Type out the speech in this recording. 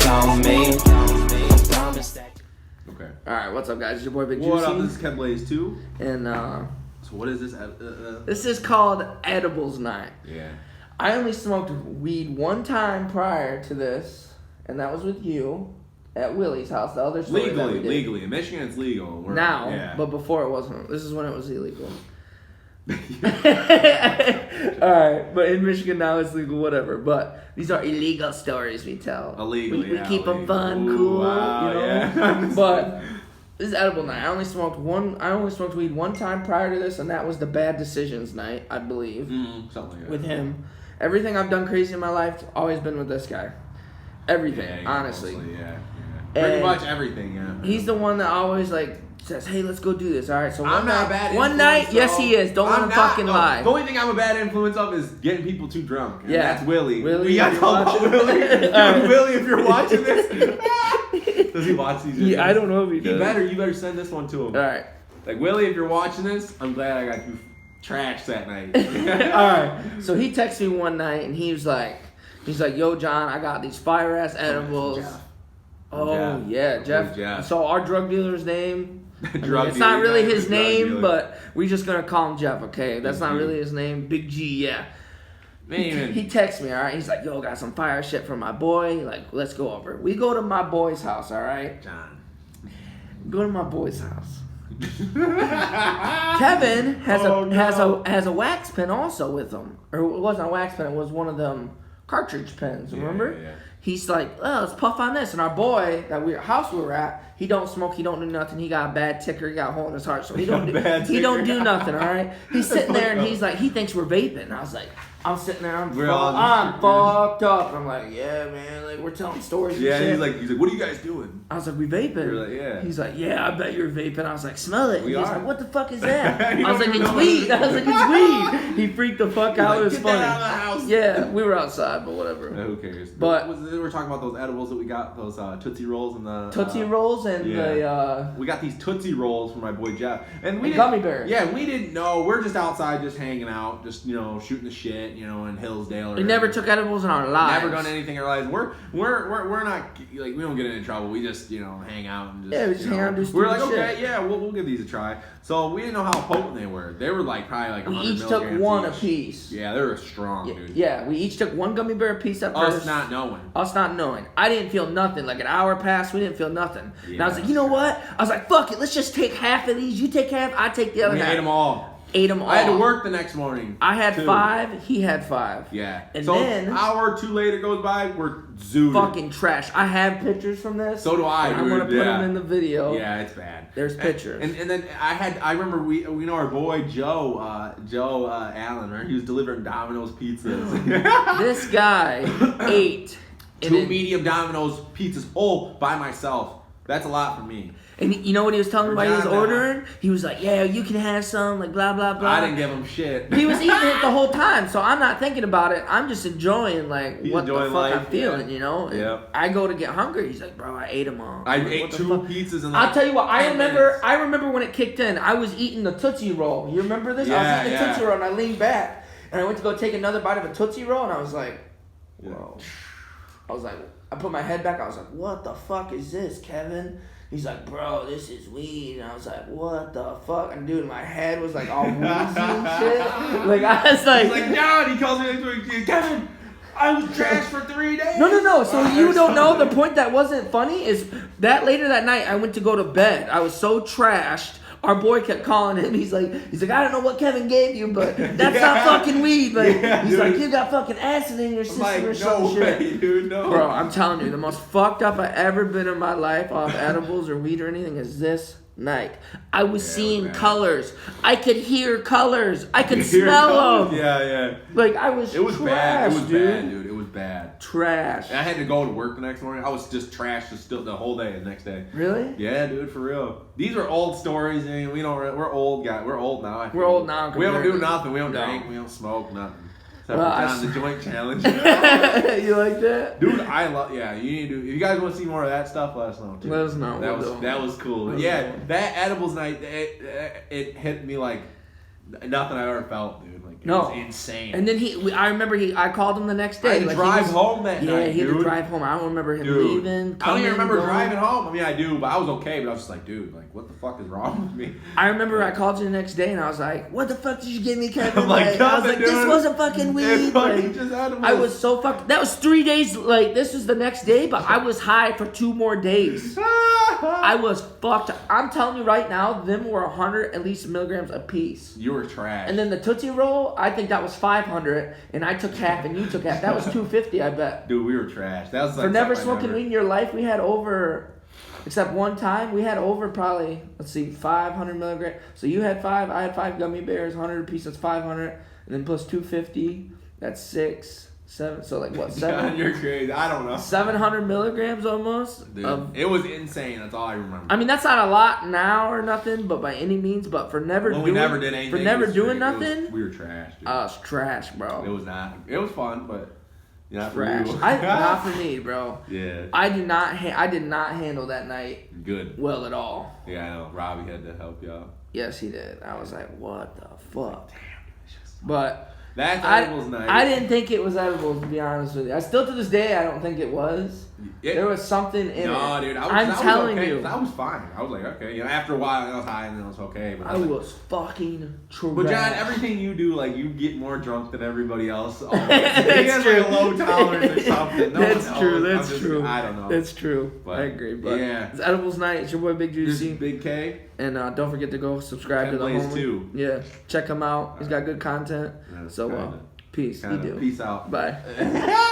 on me. Promise that. Okay. Alright, what's up, guys? It's your boy Big Juicy. What up? This is Kev Blaze 2. And So what is this? this is called Edibles Night. Yeah. I only smoked weed one time prior to this, and that was with you at Willie's house. The other story that we did. Legally. In Michigan, it's legal. Now, yeah. but before it wasn't. This is when it was illegal. Alright, but in Michigan now it's legal, whatever. But these are illegal stories we tell. Illegal, We yeah, keep them illegal. fun, Ooh, cool, wow, you know? yeah. But this is edible night. I only smoked weed one time prior to this, and that was the bad decisions night, I believe. Something like that. With him. Everything I've done crazy in my life, always been with this guy. Everything, Yeah, honestly. mostly, yeah. And Pretty much everything, yeah. He's the one that always says, "Hey, let's go do this." All right, so I'm not a bad one influence, night, yes, though. he is. Don't let him fucking lie. The only thing I'm a bad influence of is getting people too drunk. And Yeah. that's Willie. Willie, We gotta you talk about watching? Willie. Dude, Alright. Willie, if you're watching this, does he watch these videos? Yeah, I don't know if he does. You better send this one to him. All right. Like, Willie, if you're watching this, I'm glad I got you trashed that night. All right. So he texted me one night, and he's like, "Yo, John, I got these fire ass edibles." Jeff. Oh Jeff. yeah, Jeff. Jeff. So our drug dealer's name. I mean, Drug it's not dealer, really he's his a drug name, dealer. but we're just gonna call him Jeff. Okay, that's Big not G. really his name. Big G, yeah. Man. He texts me, all right. He's like, "Yo, got some fire shit for my boy. Like, let's go over." We go to my boy's house, all right. John. Go to my boy's house. Kevin has a wax pen also with him, or it wasn't a wax pen. It was one of them cartridge pens. Remember? Yeah. He's like, "Oh, let's puff on this." And our boy, house we were at, he don't smoke, he don't do nothing. He got a bad ticker, he got a hole in his heart, so he don't do nothing. All right. He's sitting there and he's like, he thinks we're vaping. And I was like, I'm sitting there, I'm fucked up. I'm like, yeah, man, like we're telling stories. And Yeah, shit. he's like, what are you guys doing? I was like, we vaping. You're like, yeah. He's like, yeah, I bet you're vaping. I was like, smell it. We He's are. like, what the fuck is that? You I was don't like, even it's know weed. what I was like, it's weed. He freaked the fuck out. Like, It was get funny. that out of the house. Yeah, we were outside, but whatever. Who cares? But- we were talking about those edibles that we got, those Tootsie Rolls and the Tootsie Rolls and the we got these Tootsie Rolls from my boy Jeff, and we And didn't- gummy bears. Yeah, we didn't know. We're just outside, just hanging out, just shooting the shit, in Hillsdale. Or we never took edibles in our lives. Never done anything in our lives. We're not like, we don't get into trouble. We just hang out and just Yeah, we just hang out and do We're stupid like, okay, shit. yeah, we'll give these a try. So we didn't know how potent they were. They were probably like We 100 each took milligrams one each. apiece. Yeah, they were strong, dude. Yeah, we each took one gummy bear apiece at first. Us not knowing. Us not knowing. I didn't feel nothing. Like an hour passed, we didn't feel nothing. And I was Yeah, like, you know what? I was like, fuck it, let's just take half of these. You take half, I take the other We half. ate them all. Ate them all. I had to work the next morning. I had too. 5, he had 5. Yeah. And so then an hour or two later goes by, we're zooted. fucking trash. I have pictures from this. So do I, and I'm dude, gonna put yeah. them in the video. Yeah, it's bad. There's pictures. And then I remember we know our boy Joe Allen, right? He was delivering Domino's pizzas. This guy ate. and 2 then- medium Domino's pizzas all by myself. That's a lot for me. And you know what he was telling me while he was John, ordering? He was like, yeah, you can have some, like blah, blah, blah. I didn't give him shit. He was eating it the whole time, so I'm not thinking about it. I'm just enjoying, He's what the enjoying fuck I'm life, feeling, yeah. And Yep. I go to get hungry. He's like, bro, I ate them all. I I'm like, ate what the 2 fuck? pizzas in I'll tell you what, I 10 remember minutes. I remember when it kicked in, I was eating the Tootsie Roll. You remember this? I Yeah, was eating yeah. the Tootsie Roll, and I leaned back, and I went to go take another bite of a Tootsie Roll, and I was like, whoa. I was like, I put my head back, I was like, what the fuck is this, Kevin? He's like, bro, this is weed. And I was like, what the fuck? And dude, my head was like all woozy and shit. Like, I was like... He's like, John, he calls me like, Kevin, I was trashed for 3 days. No. So you don't know, the point that wasn't funny is that later that night, I went to go to bed. I was so trashed. Our boy kept calling him. He's like, I don't know what Kevin gave you, but that's not fucking weed. Like, Yeah, he's dude. like, you got fucking acid in your system Like, or no some way, shit. dude, no. Bro, I'm telling you, the most fucked up I ever been in my life off edibles or weed or anything is this night. I was seeing man. colors. I could hear colors. I could smell them. Yeah. Like, I was It was trash, bad. It was dude. bad, dude. It was bad. Trash. And I had to go to work the next morning. I was just trashed still the whole day the next day. Really? Yeah, dude, for real. These are old stories, and we're old guys. We're old now. I We're feel. old now We don't do compared to- nothing. We don't No. drink. We don't smoke. Nothing. Except Well, for I John, the s- joint challenge. You like that? Dude, I love. Yeah, you need to. If you guys want to see more of that stuff, let us know. Too. Let us know. That We'll was do. that was cool. We'll Yeah, do. that edibles night, it hit me like nothing I ever felt, dude. Like It No. was insane. And then I remember I called him the next day. I had to like, drive he was, home that yeah, night, he had to dude. drive home. I don't remember him Dude, leaving. I don't even remember going. driving home. I mean, I do, but I was okay. But I was just like, dude, like, what the fuck is wrong with me? I remember I called you the next day and I was like, "What the fuck did you give me, Kevin?" I'm like, I was "Coming, like, "This dude. wasn't fucking It's weed." fucking Like, just edibles. I was so fucked. That was 3 days. Like this was the next day, but I was high for 2 more days. I was fucked. I'm telling you right now, them were 100 at least milligrams a piece. You were trash. And then the Tootsie Roll, I think that was 500, and I took half and you took half. That was 250, I bet. Dude, we were trash. That was like For never something I smoking weed in your life, we had over, except one time, we had over probably, 500 milligrams. So you had 5, I had 5 gummy bears, 100 a piece, that's 500, and then plus 250, that's 6, 7, so like what, 7? God, you're crazy. I don't know. 700 milligrams almost. Dude, it was insane. That's all I remember. I mean, that's not a lot now or nothing, but by any means, but for never when doing, we never did anything. for never it was doing straight- it nothing, was- we were trash, dude. it's trash, bro. It was not. It was fun, but not for Trash. you. Not for me, bro. Yeah. I did not. I did not handle that night Good. well at all. Yeah, I know. Robbie had to help you out. Yes, he did. I was like, what the fuck? But That's edibles night. I didn't think it was edible, to be honest with you. I still to this day I don't think it was. There was something in it. No, dude. I'm telling okay, you. 'cause I was fine. I was like, okay. You know, after a while, I was high and then it was okay. But I was fucking trash. But John, everything you do, like you get more drunk than everybody else. He That's has true. like a low tolerance or something. No That's one true. knows. That's I'm just- true. I don't know. That's true. But, I agree. But yeah. it's Edibles Night. It's your boy Big This Juicy. is Big K. And don't forget to go subscribe Ken to the Blaze homie. too. Yeah, check him out. He's got good content. Yeah, so kinda. peace. Kinda. You do. Peace out. Bye.